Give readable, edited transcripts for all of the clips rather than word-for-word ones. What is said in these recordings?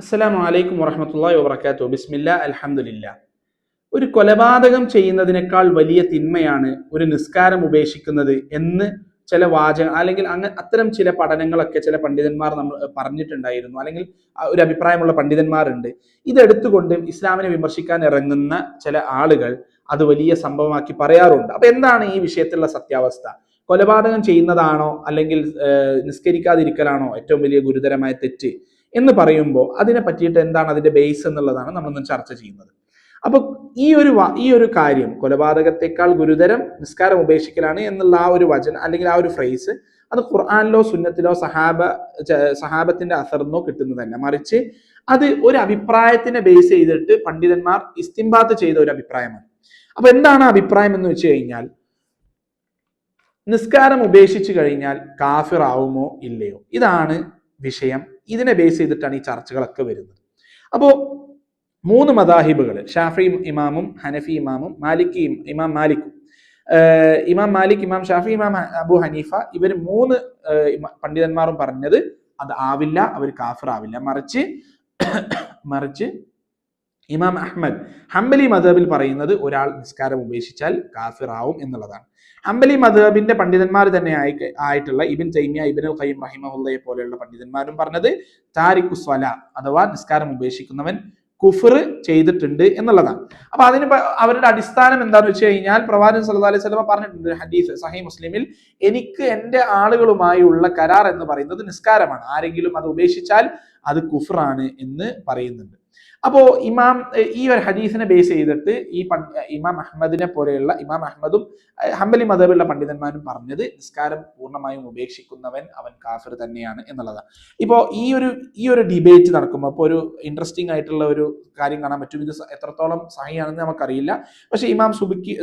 അസ്സലാമു അലൈക്കും വറഹ്മത്തുള്ളാഹി വബറകാതുഹു. ബിസ്മില്ലാ അൽഹംദുലില്ലാ. ഒരു കൊലപാതകം ചെയ്യുന്നതിനേക്കാൾ വലിയ തിന്മയാണ് ഒരു നിസ്കാരം ഉപേക്ഷിക്കുന്നത് എന്ന് ചില അല്ലെങ്കിൽ അത്തരം ചില പഠനങ്ങളൊക്കെ ചില പണ്ഡിതന്മാർ നമ്മൾ പറഞ്ഞിട്ടുണ്ടായിരുന്നു, അല്ലെങ്കിൽ ഒരു അഭിപ്രായമുള്ള പണ്ഡിതന്മാരുണ്ട്. ഇതെടുത്തുകൊണ്ട് ഇസ്ലാമിനെ വിമർശിക്കാൻ ഇറങ്ങുന്ന ചില ആളുകൾ അത് വലിയ സംഭവമാക്കി പറയാറുണ്ട്. അപ്പൊ എന്താണ് ഈ വിഷയത്തിലുള്ള സത്യാവസ്ഥ? കൊലപാതകം ചെയ്യുന്നതാണോ അല്ലെങ്കിൽ നിസ്കരിക്കാതിരിക്കലാണോ ഏറ്റവും വലിയ ഗുരുതരമായ തെറ്റ് എന്ന് പറയുമ്പോൾ അതിനെ പറ്റിയിട്ട് എന്താണ് അതിന്റെ ബേസ് എന്നുള്ളതാണ് നമ്മൾ ചർച്ച ചെയ്യുന്നത്. അപ്പൊ ഈ ഒരു കാര്യം, കൊലപാതകത്തെക്കാൾ ഗുരുതരം നിസ്കാരം ഉപേക്ഷിക്കലാണ് എന്നുള്ള ആ ഒരു വചനം അല്ലെങ്കിൽ ആ ഒരു ഫ്രേസ്, അത് ഖുർആനിലോ സുന്നത്തിലോ സഹാബത്തിന്റെ അസറിനോ കിട്ടുന്നതല്ല, മറിച്ച് അത് ഒരു അഭിപ്രായത്തിനെ ബേസ് ചെയ്തിട്ട് പണ്ഡിതന്മാർ ഇസ്തിംബാത്ത് ചെയ്ത ഒരു അഭിപ്രായമാണ്. അപ്പൊ എന്താണ് അഭിപ്രായം എന്ന് വെച്ച് കഴിഞ്ഞാൽ, നിസ്കാരം ഉപേക്ഷിച്ചു കഴിഞ്ഞാൽ കാഫിർ ആവുമോ ഇല്ലയോ, ഇതാണ് വിഷയം. ഇതിനെ ബേസ് ചെയ്തിട്ടാണ് ഈ ചർച്ചകളൊക്കെ വരുന്നത്. അപ്പോ 3 മദാഹിബുകൾ, ഷാഫി ഇമാമും ഹനഫി ഇമാമും ഇമാം മാലിക്കും, ഇമാം മാലിക്, ഇമാം ഷാഫി, ഇമാം അബു ഹനീഫ, ഇവർ 3 പണ്ഡിതന്മാരും പറഞ്ഞത് അത് ആവില്ല, അവർ കാഫിർ ആവില്ല. മറിച്ച് ഇമാം അഹ്മദ് ഹംബലി മദ്ഹബിൽ പറയുന്നത് ഒരാൾ നിസ്കാരം ഉപേക്ഷിച്ചാൽ കാഫിർ ആവും എന്നുള്ളതാണ്. ഹംബലി മദ്ഹബിന്റെ പണ്ഡിതന്മാർ തന്നെ ആയിട്ടുള്ള ഇബ്ൻ തൈമിയ, ഇബ്നുൽ ഖയ്യിം റഹിമഹുള്ളയെ പോലെയുള്ള പണ്ഡിതന്മാരും പറഞ്ഞത് താരിഖു സ്വലാ അഥവാ നിസ്കാരം ഉപേക്ഷിക്കുന്നവൻ കുഫർ ചെയ്തിട്ടുണ്ട് എന്നുള്ളതാണ്. അപ്പൊ അതിന് അവരുടെ അടിസ്ഥാനം എന്താണെന്ന് വെച്ച് കഴിഞ്ഞാൽ, പ്രവാചകൻ സല്ലല്ലാഹു അലൈഹി വസല്ലം പറഞ്ഞിട്ടുണ്ട് ഹദീസ് സഹീഹ് മുസ്ലിമിൽ, എനിക്ക് എന്റെ ആളുകളുമായുള്ള കരാർ എന്ന് പറയുന്നത് നിസ്കാരമാണ്, ആരെങ്കിലും അത് ഉപേക്ഷിച്ചാൽ അത് കുഫറാണ് എന്ന് പറയുന്നുണ്ട്. അപ്പോ ഈ ഒരു ഹദീസിനെ ബേസ് ചെയ്തിട്ട് ഇമാം അഹ്മദിനെ പോലെയുള്ള ഇമാം അഹ്മദും ഹംബലി മദ്ഹബിലുള്ള പണ്ഡിതന്മാരും പറഞ്ഞത് നിസ്കാരം പൂർണ്ണമായും ഉപേക്ഷിക്കുന്നവൻ അവൻ കാഫിർ തന്നെയാണ് എന്നുള്ളതാണ്. ഇപ്പോ ഈ ഒരു ഡിബേറ്റ് നടക്കുമ്പോൾ ഇപ്പോൾ ഒരു ഇൻട്രസ്റ്റിംഗ് ആയിട്ടുള്ള ഒരു കാര്യം കാണാൻ പറ്റും. ഇത് എത്രത്തോളം സഹിയാണെന്ന് നമുക്കറിയില്ല. പക്ഷെ ഇമാം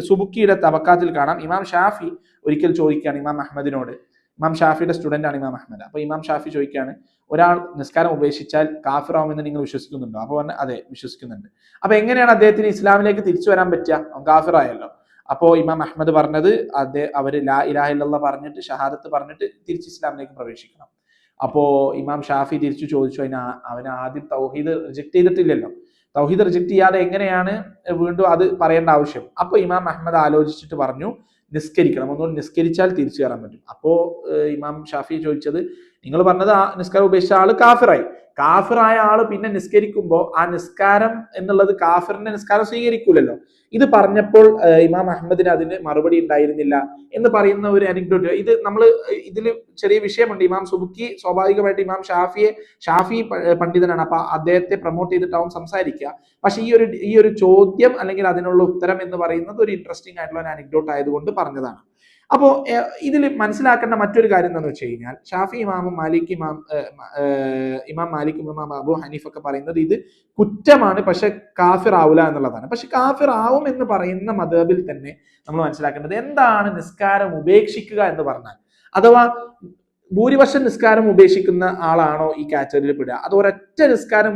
സുബുക്കിയുടെ തബക്കാത്തിൽ കാണാം, ഇമാം ഷാഫി ഒരിക്കൽ ചോദിക്കുകയാണ് ഇമാം അഹ്മദിനോട്. ഇമാം ഷാഫിയുടെ സ്റ്റുഡന്റ് ആണ് ഇമാം അഹ്മദ്. അപ്പൊ ഇമാം ഷാഫി ചോദിക്കുകയാണ്, ഒരാൾ നിസ്കാരം ഉപേക്ഷിച്ചാൽ കാഫിറാവുമെന്ന് നിങ്ങൾ വിശ്വസിക്കുന്നുണ്ടോ? അപ്പൊ പറഞ്ഞ അതെ വിശ്വസിക്കുന്നുണ്ട്. അപ്പൊ എങ്ങനെയാണ് അദ്ദേഹത്തിന് ഇസ്ലാമിലേക്ക് തിരിച്ചു വരാൻ പറ്റുക? കാഫിറായല്ലോ. അപ്പോ ഇമാം അഹ്മദ് പറഞ്ഞത് അവര് ലാ ഇലാഹ ഇല്ലല്ലാഹ് പറഞ്ഞിട്ട് ഷഹാദത്ത് പറഞ്ഞിട്ട് തിരിച്ച് ഇസ്ലാമിലേക്ക് പ്രവേശിക്കണം. അപ്പോ ഇമാം ഷാഫി തിരിച്ചു ചോദിച്ചു, അവന് ആദ്യം തൗഹീദ് റിജക്ട് ചെയ്തിട്ടില്ലല്ലോ, തൗഹീദ് റിജക്ട് ചെയ്യാതെ എങ്ങനെയാണ് വീണ്ടും അത് പറയേണ്ട ആവശ്യം? അപ്പൊ ഇമാം അഹ്മദ് ആലോചിച്ചിട്ട് പറഞ്ഞു, നിസ്കരിക്കണം, ഒന്നുകൂടി നിസ്കരിച്ചാൽ തിരിച്ചു കയറാൻ പറ്റും. അപ്പോ ഇമാം ഷാഫി ചോദിച്ചത്, നിങ്ങൾ പറഞ്ഞത് ആ നിസ്കാരം ഉപേക്ഷിച്ച ആള് കാഫിറായ ആള് പിന്നെ നിസ്കരിക്കുമ്പോൾ ആ നിസ്കാരം എന്നുള്ളത് കാഫിറിന്റെ നിസ്കാരം സ്വീകരിക്കൂലല്ലോ. ഇത് പറഞ്ഞപ്പോൾ ഇമാം അഹ്മദിന് അതിന് മറുപടി ഉണ്ടായിരുന്നില്ല എന്ന് പറയുന്ന ഒരു അനക്ഡോട്ട്. ഇതിൽ ചെറിയ വിഷയമുണ്ട്. ഇമാം സുബുക്കി സ്വാഭാവികമായിട്ട് ഇമാം ഷാഫി പണ്ഡിതനാണ്, അപ്പൊ അദ്ദേഹത്തെ പ്രൊമോട്ട് ചെയ്തിട്ടാവും സംസാരിക്കുക. പക്ഷെ ഈ ഒരു ചോദ്യം അല്ലെങ്കിൽ അതിനുള്ള ഉത്തരം എന്ന് പറയുന്നത് ഒരു ഇൻട്രസ്റ്റിംഗ് ആയിട്ടുള്ള ഒരു അനക്ഡോട്ട് ആയതുകൊണ്ട് പറഞ്ഞതാണ്. അപ്പോ ഇതിൽ മനസ്സിലാക്കേണ്ട മറ്റൊരു കാര്യം എന്താണെന്ന് വെച്ച് കഴിഞ്ഞാൽ, ഷാഫി ഇമാമും ഇമാം മാലിക്കും ഇമാം അബു ഹനീഫ് ഒക്കെ പറയുന്നത് ഇത് കുറ്റമാണ്, പക്ഷെ കാഫിർ ആവൂല എന്നുള്ളതാണ്. പക്ഷെ കാഫിർ ആവും എന്ന് പറയുന്ന മദ്ഹബിൽ തന്നെ നമ്മൾ മനസ്സിലാക്കേണ്ടത് എന്താണ് നിസ്കാരം ഉപേക്ഷിക്കുക എന്ന് പറഞ്ഞാൽ, അഥവാ ഭൂരിപക്ഷം നിസ്കാരം ഉപേക്ഷിക്കുന്ന ആളാണോ ഈ കാറ്റഗറിയിൽ പെടുക? അത് ഒറ്റ നിസ്കാരം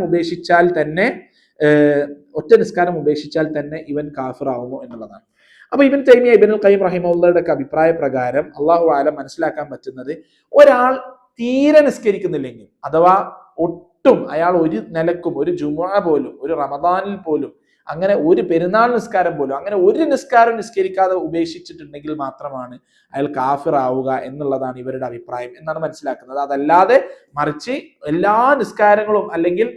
ഉപേക്ഷിച്ചാൽ തന്നെ ഇവൻ കാഫിർ ആവുമോ എന്നുള്ളതാണ്. അപ്പൊ ഇബ്ൻ തൈമിയ, ഇബ്നുൽ ഖയ്യിം റഹിമഹുള്ളയുടെ അഭിപ്രായ പ്രകാരം അല്ലാഹു ആലം മനസ്സിലാക്കാൻ പറ്റുന്നത്, ഒരാൾ തീരെ നിസ്കരിക്കുന്നില്ലെങ്കിൽ, അഥവാ ഒട്ടും അയാൾ ഒരു നിലക്കും, ഒരു ജുമുഅ പോലും, ഒരു റമദാനിൽ പോലും, അങ്ങനെ ഒരു പെരുന്നാൾ നിസ്കാരം പോലും, അങ്ങനെ ഒരു നിസ്കാരം നിസ്കരിക്കാതെ ഉപേക്ഷിച്ചിട്ടുണ്ടെങ്കിൽ മാത്രമാണ് അയാൾ കാഫിർ ആവുക എന്നുള്ളതാണ് ഇവരുടെ അഭിപ്രായം എന്നാണ് മനസ്സിലാക്കുന്നത്. അതല്ലാതെ മറിച്ച് എല്ലാ നിസ്കാരങ്ങളും അല്ലെങ്കിൽ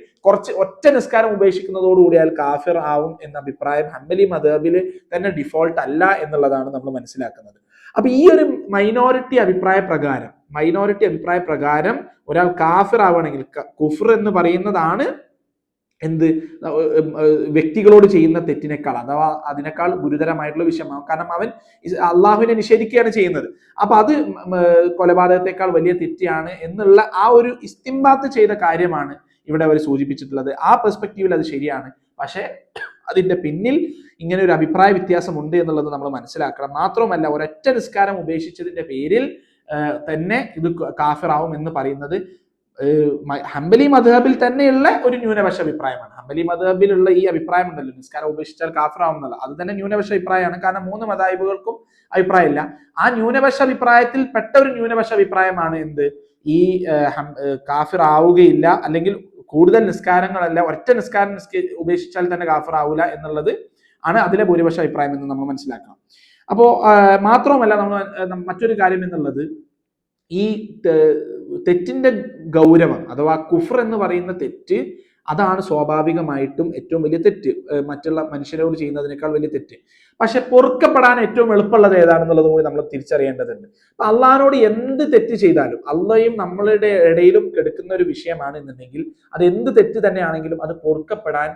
ഒറ്റ നിസ്കാരം ഉപേക്ഷിക്കുന്നതോടുകൂടി അയാൾ കാഫിർ ആവും എന്ന അഭിപ്രായം ഹംബലി മദ്ഹബില് തന്നെ ഡിഫോൾട്ട് അല്ല എന്നുള്ളതാണ് നമ്മൾ മനസ്സിലാക്കുന്നത്. അപ്പൊ ഈ ഒരു മൈനോറിറ്റി അഭിപ്രായ പ്രകാരം ഒരാൾ കാഫിർ ആവുകയാണെങ്കിൽ, കുഫർ എന്ന് പറയുന്നതാണ് വ്യക്തികളോട് ചെയ്യുന്ന തെറ്റിനേക്കാൾ, അഥവാ അതിനേക്കാൾ ഗുരുതരമായിട്ടുള്ള വിഷയമാണ്. കാരണം അവൻ അള്ളാഹുവിനെ നിഷേധിക്കുകയാണ് ചെയ്യുന്നത്. അപ്പൊ അത് കൊലപാതകത്തെക്കാൾ വലിയ തെറ്റാണ് എന്നുള്ള ആ ഒരു ഇസ്തിംബാത്ത് ചെയ്ത കാര്യമാണ് ഇവിടെ അവർ സൂചിപ്പിച്ചിട്ടുള്ളത്. ആ പെർസ്പെക്റ്റീവിൽ അത് ശരിയാണ്. പക്ഷെ അതിന്റെ പിന്നിൽ ഇങ്ങനെ ഒരു അഭിപ്രായ വ്യത്യാസം ഉണ്ട് എന്നുള്ളത് നമ്മൾ മനസ്സിലാക്കണം. മാത്രമല്ല, ഒരൊറ്റ നിസ്കാരം ഉപേക്ഷിച്ചതിന്റെ പേരിൽ തന്നെ ഇത് കാഫിറാവും എന്ന് പറയുന്നത് ഹംബലി മദ്ഹബിൽ തന്നെയുള്ള ഒരു ന്യൂനപക്ഷ അഭിപ്രായമാണ്. ഹംബലി മദ്ഹബിലുള്ള ഈ അഭിപ്രായം ഉണ്ടല്ലോ, നിസ്കാരം ഉപേക്ഷിച്ചാൽ കാഫിറാവും എന്നുള്ള, അത് തന്നെ ന്യൂനപക്ഷ അഭിപ്രായമാണ്. കാരണം 3 മദാഹിബുകൾക്കും അഭിപ്രായമില്ല. ആ ന്യൂനപക്ഷ അഭിപ്രായത്തിൽ പെട്ട ഒരു ന്യൂനപക്ഷ അഭിപ്രായമാണ് ഈ കാഫിർ ആവുകയില്ല, അല്ലെങ്കിൽ കൂടുതൽ നിസ്കാരങ്ങളല്ല, ഒറ്റ നിസ്കാരം ഉപേക്ഷിച്ചാൽ തന്നെ കാഫിർ ആവില്ല എന്നുള്ളത് ആണ് അതിലെ ഭൂരിപക്ഷ അഭിപ്രായം എന്ന് നമ്മൾ മനസ്സിലാക്കണം. അപ്പോൾ മാത്രവുമല്ല നമ്മൾ മറ്റൊരു കാര്യം എന്നുള്ളത്, ഈ തെറ്റിന്റെ ഗൗരവം അഥവാ കുഫർ എന്ന് പറയുന്ന തെറ്റ്, അതാണ് സ്വാഭാവികമായിട്ടും ഏറ്റവും വലിയ തെറ്റ്, മറ്റുള്ള മനുഷ്യരോട് ചെയ്യുന്നതിനേക്കാൾ വലിയ തെറ്റ്. പക്ഷെ പൊറുക്കപ്പെടാൻ ഏറ്റവും എളുപ്പമുള്ളത് ഏതാണെന്നുള്ളത് കൂടി നമ്മൾ തിരിച്ചറിയേണ്ടതുണ്ട്. അപ്പൊ അള്ളാഹിനോട് എന്ത് തെറ്റ് ചെയ്താലും, അള്ളയും നമ്മളുടെ ഇടയിലും കെടുക്കുന്ന ഒരു വിഷയമാണ് എന്നുണ്ടെങ്കിൽ, അത് എന്ത് തെറ്റ് തന്നെയാണെങ്കിലും അത് പൊറുക്കപ്പെടാൻ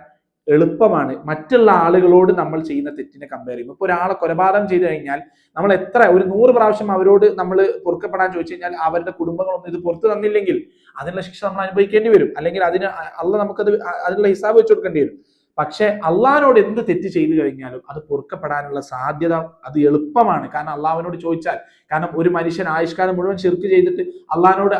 എളുപ്പമാണ് മറ്റുള്ള ആളുകളോട് നമ്മൾ ചെയ്യുന്ന തെറ്റിനെ കമ്പയർ ചെയ്യുമ്പോൾ. ഇപ്പൊ ഒരാളെ കൊലപാതകം ചെയ്തു കഴിഞ്ഞാൽ നമ്മൾ എത്ര ഒരു 100 പ്രാവശ്യം അവരോട് നമ്മൾ പൊറുക്കപ്പെടാൻ ചോദിച്ചു കഴിഞ്ഞാൽ അവരുടെ കുടുംബങ്ങളൊന്നും ഇത് പുറത്തു തന്നില്ലെങ്കിൽ അതിനുള്ള ശിക്ഷ നമ്മൾ അനുഭവിക്കേണ്ടി വരും, അല്ലെങ്കിൽ അതിന് അള്ളാഹ് നമുക്കത് അതിനുള്ള ഹിസാബ് വെച്ച് കൊടുക്കേണ്ടി വരും. പക്ഷെ അള്ളാഹിനോട് എന്ത് തെറ്റ് ചെയ്തു കഴിഞ്ഞാലും അത് പൊറുക്കപ്പെടാനുള്ള സാധ്യത അത് എളുപ്പമാണ്. കാരണം അള്ളാഹുവിനോട് ചോദിച്ചാൽ, കാരണം ഒരു മനുഷ്യൻ ആയുഷ്കാലം മുഴുവൻ ഷിർക്ക് ചെയ്തിട്ട് അള്ളാഹിനോട്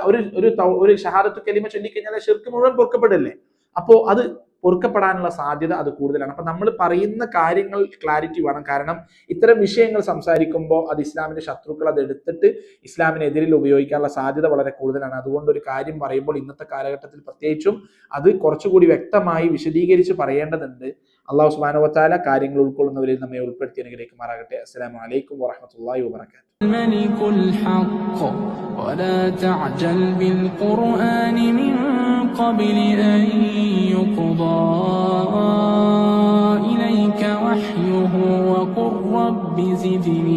ഒരു ഷഹാദത്ത് കലിമ ചൊല്ലിക്കഴിഞ്ഞാൽ ഷിർക്ക് മുഴുവൻ പൊറുക്കപ്പെടില്ലേ? അപ്പോ അത് പൊറുക്കപ്പെടാനുള്ള സാധ്യത അത് കൂടുതലാണ്. അപ്പൊ നമ്മൾ പറയുന്ന കാര്യങ്ങൾ ക്ലാരിറ്റി വേണം. കാരണം ഇത്തരം വിഷയങ്ങൾ സംസാരിക്കുമ്പോൾ അത് ഇസ്ലാമിന്റെ ശത്രുക്കൾ അത് എടുത്തിട്ട് ഇസ്ലാമിനെതിരിൽ ഉപയോഗിക്കാനുള്ള സാധ്യത വളരെ കൂടുതലാണ്. അതുകൊണ്ട് ഒരു കാര്യം പറയുമ്പോൾ ഇന്നത്തെ കാലഘട്ടത്തിൽ പ്രത്യേകിച്ചും അത് കുറച്ചുകൂടി വ്യക്തമായി വിശദീകരിച്ച് പറയേണ്ടതുണ്ട്. അള്ളാഹു സുബ്ഹാനഹു വ തആല കാര്യങ്ങൾ ഉൾക്കൊള്ളുന്നവരിൽ നമ്മെ ഉൾപ്പെടുത്തി അനുഗ്രഹിക്കുമാറാകട്ടെ. അസ്സലാമു അലൈക്കും വറഹ്മത്തുള്ളാഹി വബറകാതുഹു. الملك الحق ولا تعجل بالقرآن من قبل أن يقضى إليك وحيه وقل رب زدني